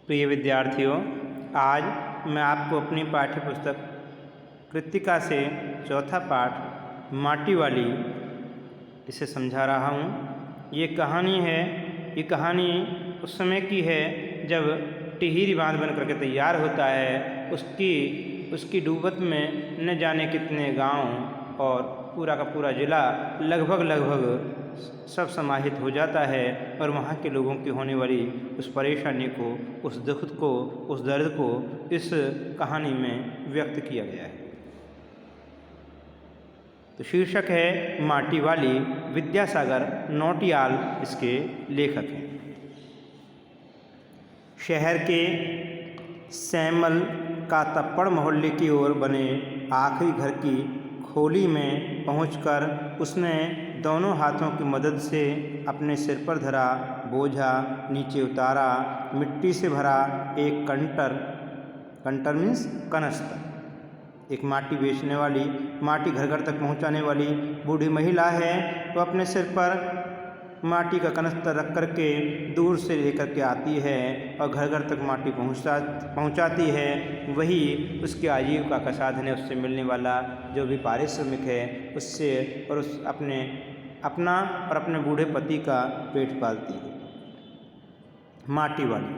प्रिय विद्यार्थियों, आज मैं आपको अपनी पाठ्य पुस्तक कृत्तिका से चौथा पाठ माटी वाली इसे समझा रहा हूँ। ये कहानी उस समय की है जब टिहरी बांध बन करके तैयार होता है। उसकी डूबत में न जाने कितने गांव और पूरा का पूरा ज़िला लगभग सब समाहित हो जाता है और वहाँ के लोगों की होने वाली उस परेशानी को, उस दुख को, उस दर्द को इस कहानी में व्यक्त किया गया है। तो शीर्षक है माटी वाली। विद्यासागर नौटियाल इसके लेखक हैं। शहर के सैमल का तप्पड़ मोहल्ले की ओर बने आखिरी घर की खोली में पहुंचकर उसने दोनों हाथों की मदद से अपने सिर पर धरा बोझा नीचे उतारा। मिट्टी से भरा एक कंटर मीन्स कनस्तर। एक माटी बेचने वाली, माटी घर घर तक पहुंचाने वाली बूढ़ी महिला है। वो अपने सिर पर माटी का कनस्तर रख कर के दूर से लेकर के आती है और घर घर तक माटी पहुंचाती है। वही उसकी आजीविका का साधन है। उससे मिलने वाला जो भी पारिश्रमिक है उससे और अपना और अपने बूढ़े पति का पेट पालती है। माटी वाली।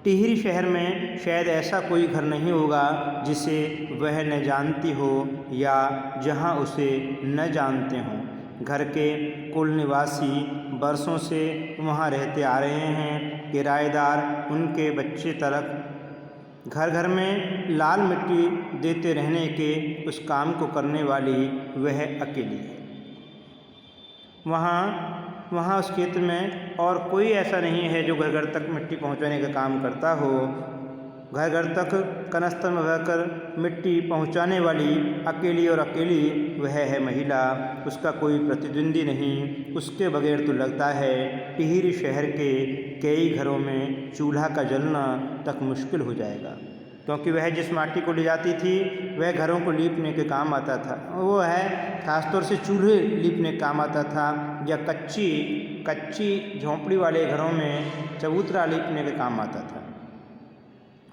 टिहरी शहर में शायद ऐसा कोई घर नहीं होगा जिसे वह न जानती हो या जहां उसे न जानते हों। घर के कुल निवासी बरसों से वहां रहते आ रहे हैं। किराएदार उनके बच्चे तक घर घर में लाल मिट्टी देते रहने के उस काम को करने वाली वह अकेली है। वहाँ उस क्षेत्र में और कोई ऐसा नहीं है जो घर घर तक मिट्टी पहुँचाने का काम करता हो। घर घर तक कनस्तर में भरकर मिट्टी पहुँचाने वाली अकेली वह है महिला। उसका कोई प्रतिद्वंदी नहीं। उसके बगैर तो लगता है टिहरी शहर के कई घरों में चूल्हा का जलना तक मुश्किल हो जाएगा, क्योंकि वह जिस माटी को ले जाती थी वह घरों को लीपने के काम आता था। वो है खासतौर से चूल्हे लीपने के काम आता था, या कच्ची झोंपड़ी वाले घरों में चबूतरा लीपने के काम आता था।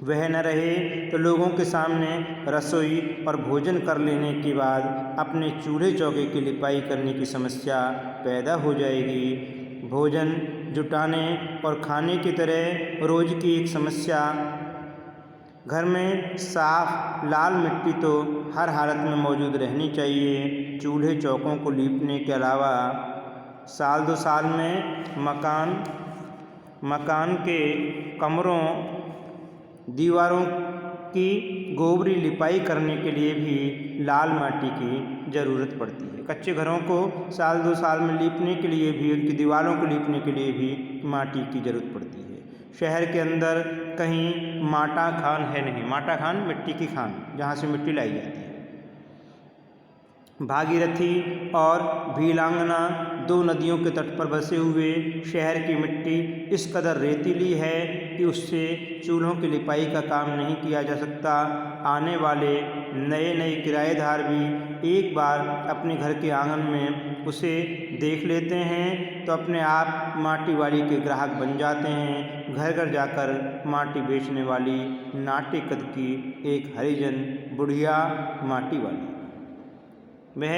वह न रहे तो लोगों के सामने रसोई और भोजन कर लेने के बाद अपने चूल्हे चौके की लिपाई करने की समस्या पैदा हो जाएगी। भोजन जुटाने और खाने की तरह रोज़ की एक समस्या। घर में साफ लाल मिट्टी तो हर हालत में मौजूद रहनी चाहिए। चूल्हे चौकों को लीपने के अलावा साल दो साल में मकान के कमरों दीवारों की गोबरी लिपाई करने के लिए भी लाल माटी की ज़रूरत पड़ती है। कच्चे घरों को साल दो साल में लीपने के लिए भी, उनकी दीवारों को लीपने के लिए भी माटी की ज़रूरत पड़ती है। शहर के अंदर कहीं माटा खान है नहीं। माटा खान मिट्टी की खान, जहाँ से मिट्टी लाई जाती है। भागीरथी और भीलांगना दो नदियों के तट पर बसे हुए शहर की मिट्टी इस कदर रेतीली है कि उससे चूल्हों की लिपाई का काम नहीं किया जा सकता। आने वाले नए किराएदार भी एक बार अपने घर के आंगन में उसे देख लेते हैं तो अपने आप माटी वाली के ग्राहक बन जाते हैं। घर घर जाकर माटी बेचने वाली नाटे कद की एक हरिजन बुढ़िया माटी वाली। वह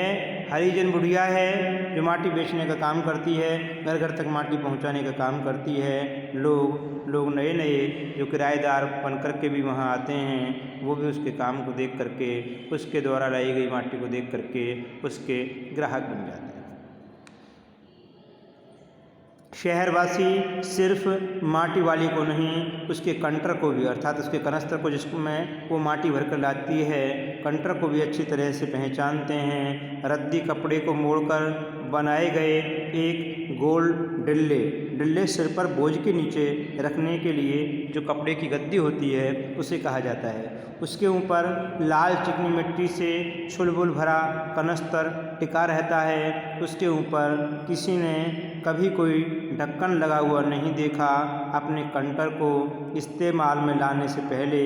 हरिजन बुढ़िया है जो माटी बेचने का काम करती है, घर घर तक माटी पहुंचाने का काम करती है। लोग नए जो किराएदार बन कर के भी वहाँ आते हैं, वो भी उसके काम को देख करके, उसके द्वारा लाई गई माटी को देख करके उसके ग्राहक बन जाते हैं। शहरवासी सिर्फ माटी वाली को नहीं, उसके कंटर को भी, अर्थात उसके कनस्तर को जिसमें वो माटी भर कर लाती है, कंटर को भी अच्छी तरह से पहचानते हैं। रद्दी कपड़े को मोड़कर बनाए गए एक गोल डिल्ले सिर पर बोझ के नीचे रखने के लिए जो कपड़े की गद्दी होती है उसे कहा जाता है। उसके ऊपर लाल चिकनी मिट्टी से छुलबुल भरा कनस्तर टिका रहता है। उसके ऊपर किसी ने कभी कोई ढक्कन लगा हुआ नहीं देखा। अपने कंटर को इस्तेमाल में लाने से पहले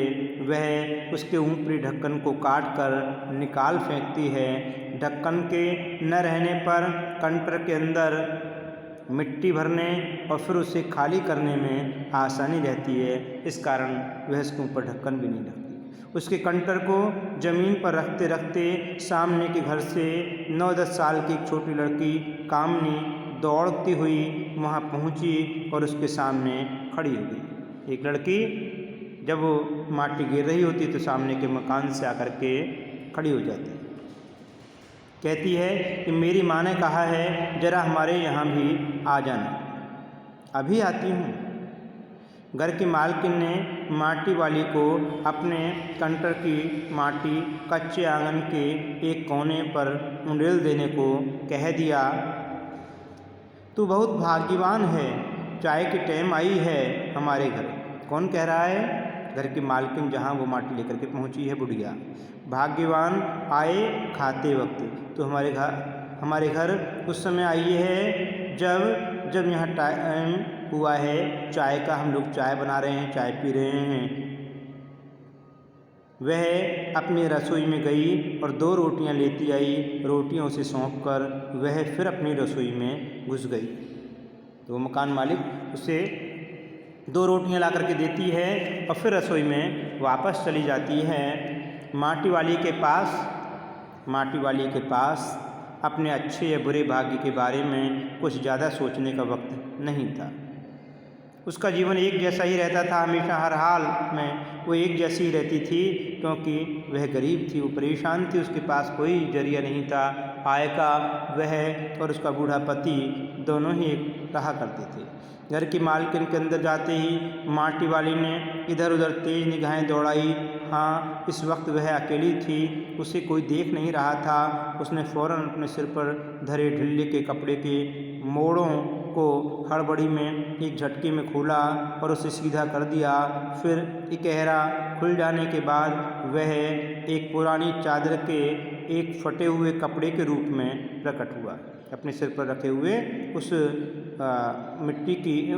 वह उसके ऊपरी ढक्कन को काट कर निकाल फेंकती है। ढक्कन के न रहने पर कंटर के अंदर मिट्टी भरने और फिर उसे खाली करने में आसानी रहती है। इस कारण वह उसके ऊपर ढक्कन भी नहीं रखती। उसके कंटर को ज़मीन पर रखते रखते सामने के घर से 9-10 साल की एक छोटी लड़की कामनी दौड़ती हुई वहाँ पहुँची और उसके सामने खड़ी हो गई। एक लड़की जब वो माटी गिर रही होती तो सामने के मकान से आकर के खड़ी हो जाती। कहती है कि मेरी माँ ने कहा है ज़रा हमारे यहाँ भी आ जाना। अभी आती हूँ। घर की मालकिन ने माटी वाली को अपने कंटर की माटी कच्चे आंगन के एक कोने पर उंडेल देने को कह दिया। तू बहुत भाग्यवान है, चाय की टाइम आई है हमारे घर। कौन कह रहा है? घर की मालकिन जहाँ वो माटी लेकर के पहुँची है बुढ़िया। भाग्यवान आए खाते वक्त। तो हमारे घर उस समय आई है जब यहाँ टाइम हुआ है चाय का, हम लोग चाय बना रहे हैं, चाय पी रहे हैं। वह अपनी रसोई में गई और 2 रोटियां लेती आई। रोटियों से सौंप कर वह फिर अपनी रसोई में घुस गई। तो मकान मालिक उसे 2 रोटियां ला करके देती है और फिर रसोई में वापस चली जाती है। माटी वाली के पास अपने अच्छे या बुरे भाग्य के बारे में कुछ ज़्यादा सोचने का वक्त नहीं था। उसका जीवन एक जैसा ही रहता था, हमेशा हर हाल में वो एक जैसी ही रहती थी, क्योंकि वह गरीब थी, वो परेशान थी, उसके पास कोई जरिया नहीं था आय का। वह और उसका बूढ़ा पति दोनों ही रहा करते थे। घर की मालकिन के अंदर जाते ही माटी वाली ने इधर उधर तेज निगाहें दौड़ाई। हाँ, इस वक्त वह अकेली थी, उसे कोई देख नहीं रहा था। उसने फ़ौरन अपने सिर पर धरे ढिल्ले के कपड़े के मोड़ों को हड़बड़ी में एक झटके में खोला और उसे सीधा कर दिया। फिर इकहरा खुल जाने के बाद वह एक पुरानी चादर के एक फटे हुए कपड़े के रूप में प्रकट हुआ। अपने सिर पर रखे हुए उस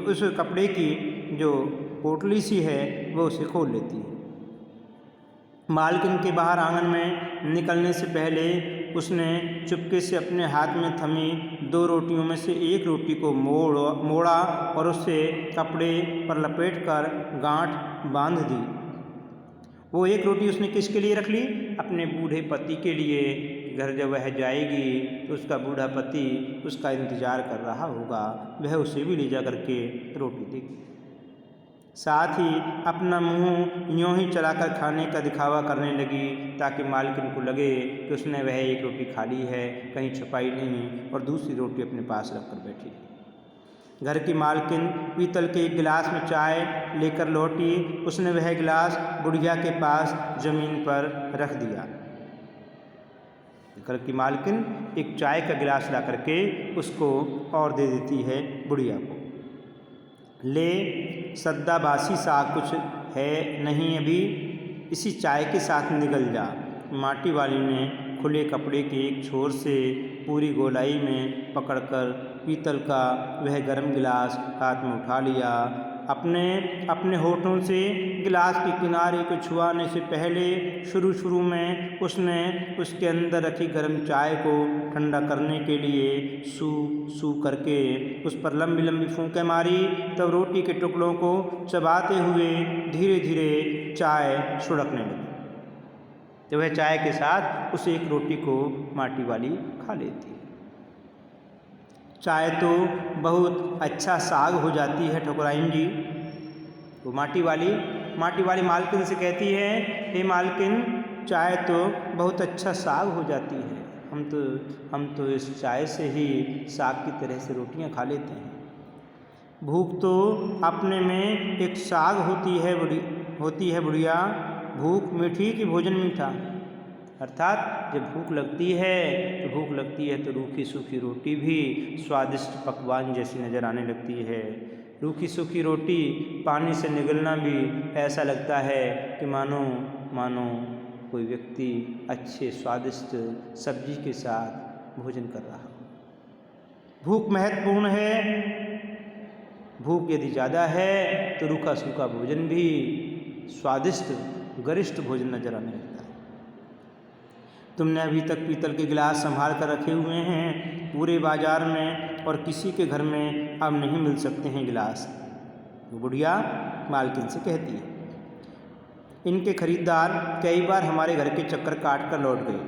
उस कपड़े की जो पोटली सी है वो उसे खोल लेती है। मालकिन के बाहर आंगन में निकलने से पहले उसने चुपके से अपने हाथ में थमी 2 रोटियों में से एक रोटी को मोड़ा और उसे कपड़े पर लपेटकर गांठ बांध दी। वो एक रोटी उसने किसके लिए रख ली? अपने बूढ़े पति के लिए। घर जब वह जाएगी तो उसका बूढ़ा पति उसका इंतज़ार कर रहा होगा, वह उसे भी ले जा करके रोटी देगी। साथ ही अपना मुंह यूँ ही चलाकर खाने का दिखावा करने लगी ताकि मालकिन को लगे कि उसने वह एक रोटी खा ली है, कहीं छुपाई नहीं, और दूसरी रोटी अपने पास रख कर बैठी। घर की मालकिन पीतल के एक गिलास में चाय लेकर लौटी। उसने वह गिलास बुढ़िया के पास ज़मीन पर रख दिया। घर की मालकिन एक चाय का गिलास ला करके उसको और दे देती है बुढ़िया को। ले, सद्दा बासी सा कुछ है नहीं अभी, इसी चाय के साथ निगल जा। माटी वाली ने खुले कपड़े के एक छोर से पूरी गोलाई में पकड़कर पीतल का वह गर्म गिलास हाथ में उठा लिया। अपने होठों से गिलास के किनारे को छुआने से पहले शुरू में उसने उसके अंदर रखी गर्म चाय को ठंडा करने के लिए सू करके उस पर लंबी लंबी फूंकें मारी। तब रोटी के टुकड़ों को चबाते हुए धीरे धीरे चाय सुड़कने लगी। तो वह चाय के साथ उस एक रोटी को माटी वाली खा लेती। चाय तो बहुत अच्छा साग हो जाती है ठकुराइन जी। वो माटी वाली मालकिन से कहती है, हे मालकिन, चाय तो बहुत अच्छा साग हो जाती है, हम तो इस चाय से ही साग की तरह से रोटियां खा लेते हैं। भूख तो अपने में एक साग होती है बुढ़िया, भूख मीठी कि भोजन मीठा। अर्थात जब भूख लगती है तो रूखी सूखी रोटी भी स्वादिष्ट पकवान जैसी नज़र आने लगती है। रूखी सूखी रोटी पानी से निगलना भी ऐसा लगता है कि मानो कोई व्यक्ति अच्छे स्वादिष्ट सब्जी के साथ भोजन कर रहा हो। भूख महत्वपूर्ण है। भूख यदि ज़्यादा है तो रूखा सूखा भोजन भी स्वादिष्ट गरिष्ठ भोजन नजर आने लगता है। तुमने अभी तक पीतल के गिलास संभाल कर रखे हुए हैं पूरे बाजार में, और किसी के घर में अब नहीं मिल सकते हैं गिलास। वो बुढ़िया मालकिन से कहती है, इनके खरीदार कई बार हमारे घर के चक्कर काट कर लौट गए।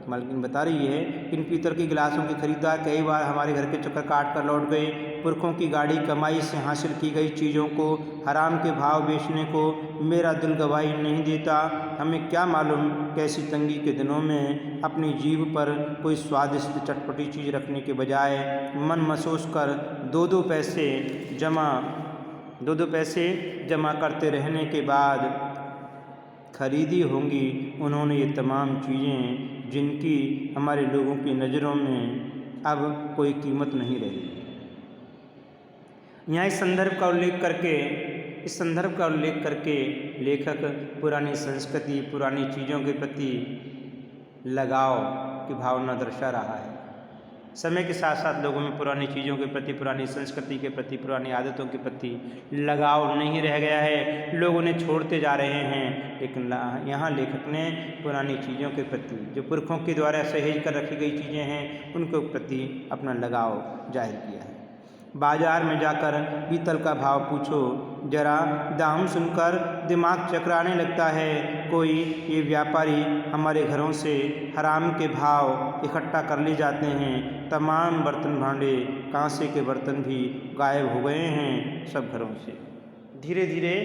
मालकिन बता रही है, इन पीतल के गिलासों के खरीदार कई बार हमारे घर के चक्कर काट कर लौट गए। पुरखों की गाड़ी कमाई से हासिल की गई चीज़ों को हराम के भाव बेचने को मेरा दिल गवाही नहीं देता। हमें क्या मालूम कैसी तंगी के दिनों में अपनी जीभ पर कोई स्वादिष्ट चटपटी चीज़ रखने के बजाय मन महसूस कर दो दो पैसे जमा करते रहने के बाद खरीदी होंगी उन्होंने ये तमाम चीज़ें जिनकी हमारे लोगों की नज़रों में अब कोई कीमत नहीं रही। यहाँ इस संदर्भ का उल्लेख करके लेखक पुरानी संस्कृति, पुरानी चीज़ों के प्रति लगाव की भावना दर्शा रहा है। समय के साथ साथ लोगों में पुरानी चीज़ों के प्रति, पुरानी संस्कृति के प्रति, पुरानी आदतों के प्रति लगाव नहीं रह गया है, लोग उन्हें छोड़ते जा रहे हैं। लेकिन यहाँ लेखक ने पुरानी चीज़ों के प्रति, जो पुरखों के द्वारा सहेज कर रखी गई चीज़ें हैं, उनके प्रति अपना लगाव जाहिर किया है। बाजार में जाकर पीतल का भाव पूछो, जरा दाम सुनकर दिमाग चकराने लगता है। कोई ये व्यापारी हमारे घरों से हराम के भाव इकट्ठा कर ले जाते हैं। तमाम बर्तन भांडे, कांसे के बर्तन भी गायब हो गए हैं सब घरों से। धीरे धीरे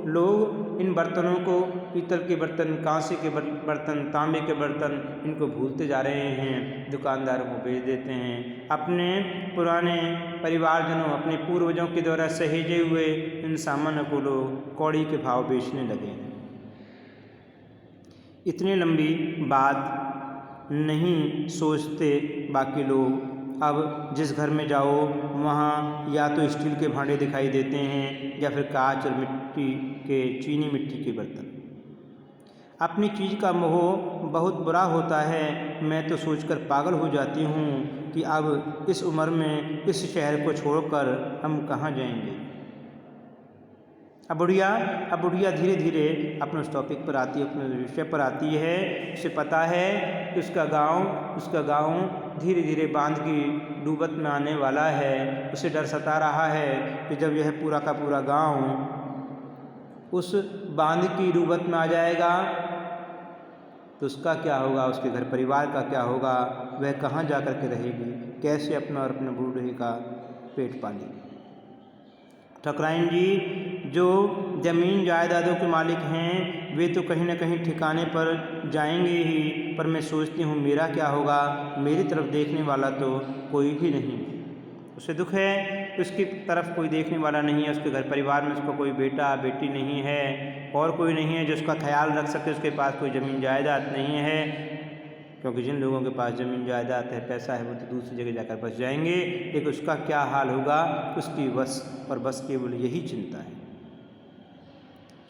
लोग इन बर्तनों को, पीतल के बर्तन, कांसे के बर्तन, तांबे के बर्तन, इनको भूलते जा रहे हैं, दुकानदारों को बेच देते हैं। अपने पुराने परिवारजनों, अपने पूर्वजों के द्वारा सहेजे हुए इन सामानों को लोग कौड़ी के भाव बेचने लगे हैं। इतनी लंबी बात नहीं सोचते बाकी लोग। अब जिस घर में जाओ वहाँ या तो स्टील के भांडे दिखाई देते हैं या फिर कांच और चीनी मिट्टी के बर्तन। अपनी चीज़ का मोह बहुत बुरा होता है। मैं तो सोचकर पागल हो जाती हूँ कि अब इस उम्र में इस शहर को छोड़कर हम कहाँ जाएंगे। अब बुढ़िया धीरे धीरे अपने उस टॉपिक पर आती है, अपने विषय पर आती है। उसे पता है कि उसका गांव धीरे धीरे बांध की डूबत में आने वाला है। उसे डर सता रहा है कि जब यह पूरा का पूरा गांव उस बांध की डूबत में आ जाएगा तो उसका क्या होगा, उसके घर परिवार का क्या होगा, वह कहाँ जा कर के रहेगी, कैसे अपना और अपने बूढ़े का पेट पालेगी। ठकुराइन जी जो ज़मीन जायदादों के मालिक हैं वे तो कहीं ना कहीं ठिकाने पर जाएंगे ही, पर मैं सोचती हूँ मेरा क्या होगा, मेरी तरफ देखने वाला तो कोई भी नहीं। उसे दुख है, उसकी तरफ कोई देखने वाला नहीं है। उसके घर परिवार में उसका कोई बेटा बेटी नहीं है और कोई नहीं है जो उसका ख्याल रख सके। उसके पास कोई ज़मीन जायदाद नहीं है, क्योंकि जिन लोगों के पास ज़मीन जायदाद है, पैसा है, वो तो दूसरी जगह जाकर बस जाएंगे। लेकिन उसका क्या हाल होगा, उसकी बस केवल यही चिंता है।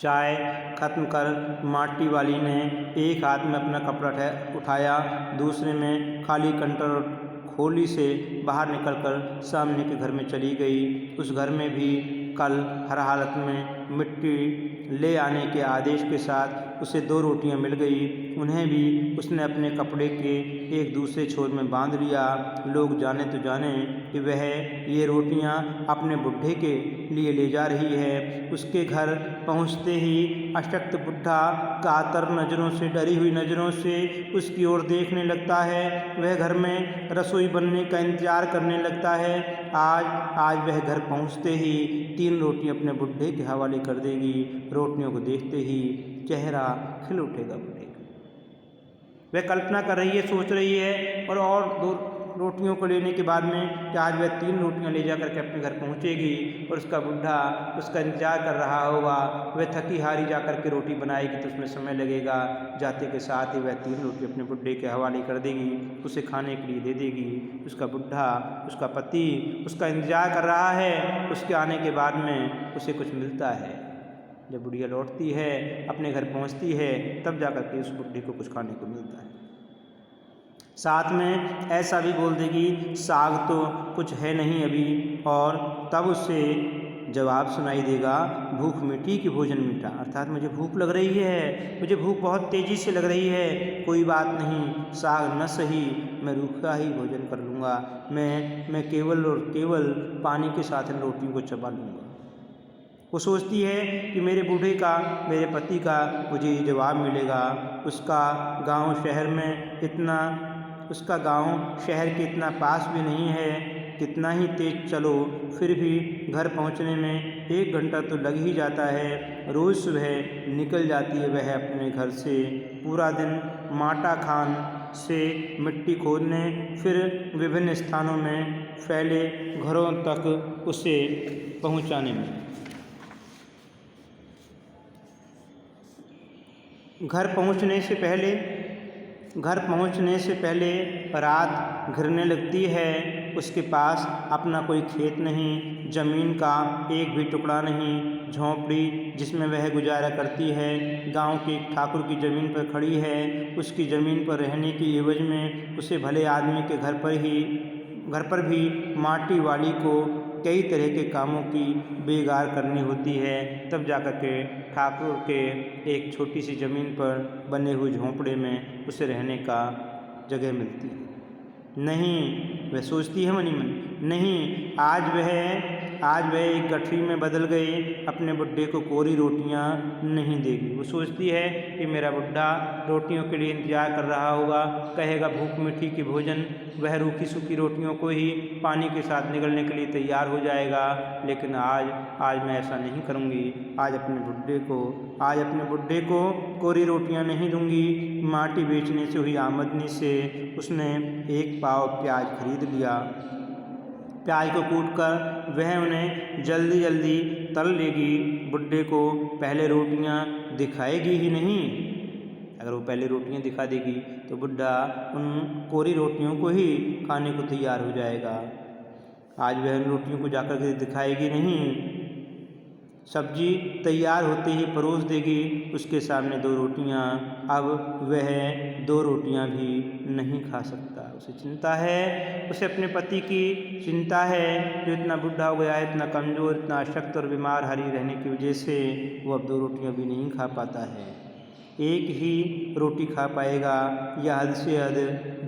चाय खत्म कर माटी वाली ने एक हाथ में अपना कपड़ा उठाया, दूसरे में खाली कंटर और खोली से बाहर निकलकर सामने के घर में चली गई। उस घर में भी कल हर हालत में मिट्टी ले आने के आदेश के साथ उसे 2 रोटियां मिल गई। उन्हें भी उसने अपने कपड़े के एक दूसरे छोर में बांध लिया। लोग जाने तो जाने कि वह ये रोटियां अपने बुढ़े के लिए ले जा रही है। उसके घर पहुंचते ही अशक्त बुढ़ा कातर नज़रों से, डरी हुई नज़रों से उसकी ओर देखने लगता है। वह घर में रसोई बनने का इंतज़ार करने लगता है। आज वह घर पहुंचते ही 3 रोटी अपने बुढ़े के हवाले कर देगी। रोटियों को देखते ही चेहरा खिल उठेगा बुढ़े का। वह कल्पना कर रही है, सोच रही है और 2 रोटियों को लेने के बाद में कि आज वह 3 रोटियां ले जाकर के अपने घर पहुंचेगी और उसका बुढ़ा उसका इंतजार कर रहा होगा। वह थकी हारी जाकर के रोटी बनाएगी तो उसमें समय लगेगा। जाते के साथ ही वह 3 रोटी अपने बुढ़े के हवाले कर देगी, उसे खाने के लिए दे देगी। उसका बुढ़ा, उसका पति उसका इंतजार कर रहा है। उसके आने के बाद में उसे कुछ मिलता है। जब बुढ़िया लौटती है, अपने घर पहुंचती है, तब जाकर के उस बुढ़े को कुछ खाने को मिलता है। साथ में ऐसा भी बोल देगी साग तो कुछ है नहीं अभी, और तब उसे जवाब सुनाई देगा, भूख मीठी कि भोजन मीठा, अर्थात मुझे भूख लग रही है, मुझे भूख बहुत तेज़ी से लग रही है, कोई बात नहीं, साग न सही, मैं रूखा ही भोजन कर लूँगा, मैं केवल और केवल पानी के साथ इन रोटियों को चबा लूँगा। वो सोचती है कि मेरे बूढ़े का, मेरे पति का मुझे ये जवाब मिलेगा। उसका गांव शहर के इतना पास भी नहीं है, कितना ही तेज चलो फिर भी घर पहुंचने में 1 घंटा तो लग ही जाता है। रोज़ सुबह निकल जाती है वह अपने घर से, पूरा दिन माटा खान से मिट्टी खोदने, फिर विभिन्न स्थानों में फैले घरों तक उसे पहुंचाने में। घर पहुंचने से पहले रात घिरने लगती है। उसके पास अपना कोई खेत नहीं, ज़मीन का एक भी टुकड़ा नहीं। झोंपड़ी जिसमें वह गुजारा करती है गांव के एक ठाकुर की ज़मीन पर खड़ी है। उसकी ज़मीन पर रहने की एवज में उसे भले आदमी के घर पर भी माटी वाली को कई तरह के कामों की बेगार करनी होती है। तब जाकर के ठाकुर के एक छोटी सी ज़मीन पर बने हुए झोंपड़े में उसे रहने का जगह मिलती है। नहीं, वह सोचती है मनी मन, नहीं, आज वह एक गठरी में बदल गई, अपने बुड्ढे को कोरी रोटियां नहीं देगी। वो सोचती है कि मेरा बुड्ढा रोटियों के लिए इंतजार कर रहा होगा, कहेगा भूख मिठी कि भोजन, वह रूखी सूखी रोटियों को ही पानी के साथ निगलने के लिए तैयार हो जाएगा। लेकिन आज मैं ऐसा नहीं करूँगी। आज अपने बुड्ढे को कोरी रोटियां नहीं दूंगी। माटी बेचने से हुई आमदनी से उसने 1 पाव प्याज खरीद लिया। प्याज को कूटकर वह उन्हें जल्दी जल्दी तल लेगी। बुड्ढे को पहले रोटियां दिखाएगी ही नहीं। अगर वो पहले रोटियां दिखा देगी तो बुड्ढा उन कोरी रोटियों को ही खाने को तैयार हो जाएगा। आज वह उन रोटियों को जाकर के दिखाएगी नहीं। सब्जी तैयार होते ही परोस देगी उसके सामने 2 रोटियां। अब वह 2 रोटियां भी नहीं खा सकता। उसे चिंता है, उसे अपने पति की चिंता है जो इतना बुढ़ा हो गया है, इतना कमज़ोर, इतना अशक्त और बीमार हारी रहने की वजह से वो अब 2 रोटियां भी नहीं खा पाता है। 1 ही रोटी खा पाएगा या हद से हद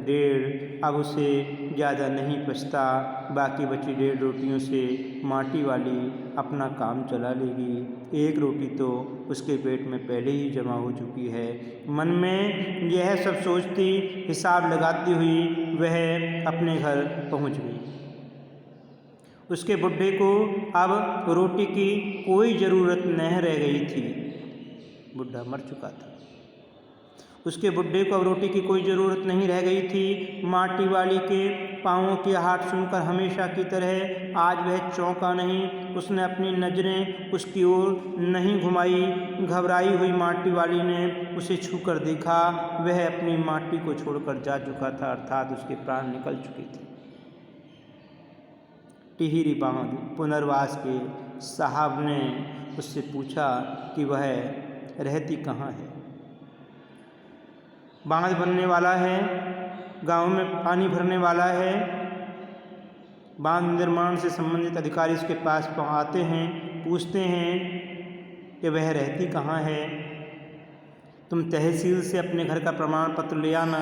1.5। अब उसे ज़्यादा नहीं बचता। बाकी बची 1.5 रोटियों से माटी वाली अपना काम चला लेगी। 1 रोटी तो उसके पेट में पहले ही जमा हो चुकी है। मन में यह सब सोचती, हिसाब लगाती हुई वह अपने घर पहुंच गई। उसके बुड्ढे को अब रोटी की कोई ज़रूरत नहीं रह गई थी। बुड्ढा मर चुका था। उसके बुड्ढे को अब रोटी की कोई ज़रूरत नहीं रह गई थी। माटी वाली के पाँवों की आहट सुनकर हमेशा की तरह आज वह चौंका नहीं। उसने अपनी नज़रें उसकी ओर नहीं घुमाई। घबराई हुई माटी वाली ने उसे छूकर देखा। वह अपनी माटी को छोड़कर जा चुका था, अर्थात उसके प्राण निकल चुके थे। टिहरी बांध पुनर्वास के साहब ने उससे पूछा कि वह रहती कहाँ है। बांध बनने वाला है, गांव में पानी भरने वाला है। बांध निर्माण से संबंधित अधिकारी उसके पास आते हैं, पूछते हैं कि वह रहती कहाँ है। तुम तहसील से अपने घर का प्रमाण पत्र ले आना।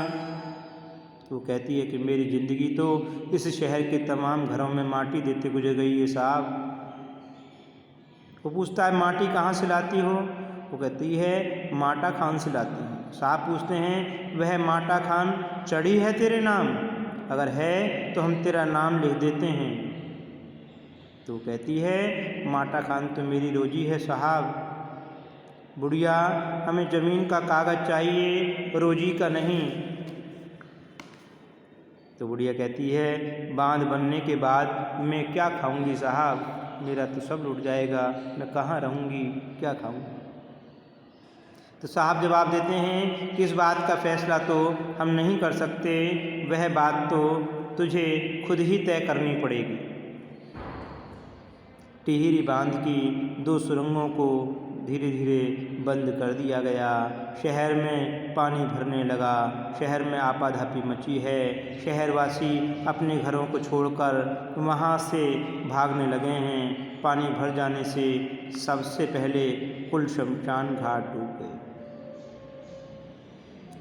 तो कहती है कि मेरी ज़िंदगी तो इस शहर के तमाम घरों में माटी देते गुजर गई है साहब। वो पूछता है माटी कहाँ से लाती हो। वो कहती है माटा खान से लाती हूँ। साहब पूछते हैं वह माटा खान चढ़ी है तेरे नाम? अगर है तो हम तेरा नाम लिख देते हैं। तो कहती है माटा खान तो मेरी रोजी है साहब। बुढ़िया हमें ज़मीन का कागज़ चाहिए, रोजी का नहीं। तो बुढ़िया कहती है बांध बनने के बाद मैं क्या खाऊंगी साहब, मेरा तो सब लुट जाएगा, मैं कहाँ रहूँगी, क्या खाऊँ। तो साहब जवाब देते हैं कि इस बात का फैसला तो हम नहीं कर सकते, वह बात तो तुझे खुद ही तय करनी पड़ेगी। टिहरी बांध की 2 सुरंगों को धीरे धीरे बंद कर दिया गया। शहर में पानी भरने लगा। शहर में आपाधापी मची है। शहरवासी अपने घरों को छोड़कर वहाँ से भागने लगे हैं। पानी भर जाने से सबसे पहले कुल शमशान घाट डूब गए।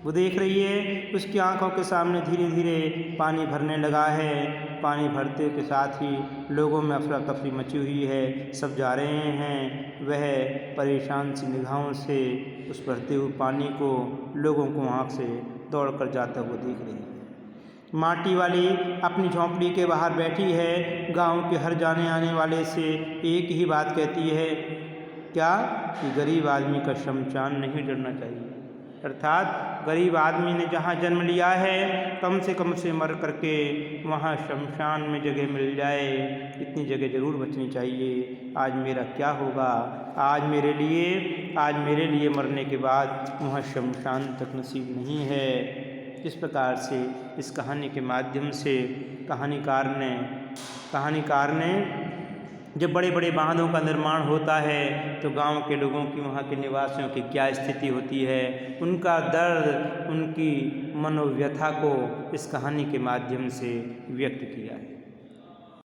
वो देख रही है, उसकी आंखों के सामने धीरे धीरे पानी भरने लगा है। पानी भरते के साथ ही लोगों में अफरा तफरी मची हुई है। सब जा रहे हैं। वह परेशान सी निगाहों से उस भरते हुए पानी को, लोगों को आँख से दौड़ कर जाता हुआ देख रही है। माटी वाली अपनी झोंपड़ी के बाहर बैठी है। गांव के हर जाने आने वाले से एक ही बात कहती है, क्या कि गरीब आदमी का शमशान नहीं उजड़ना चाहिए। अर्थात गरीब आदमी ने जहाँ जन्म लिया है, कम से कम उसे मर करके वहाँ शमशान में जगह मिल जाए, इतनी जगह ज़रूर बचनी चाहिए। आज मेरा क्या होगा, आज मेरे लिए मरने के बाद वहाँ शमशान तक नसीब नहीं है। इस प्रकार से इस कहानी के माध्यम से कहानीकार ने जब बड़े बड़े बांधों का निर्माण होता है तो गांव के लोगों की, वहाँ के निवासियों की क्या स्थिति होती है, उनका दर्द, उनकी मनोव्यथा को इस कहानी के माध्यम से व्यक्त किया है।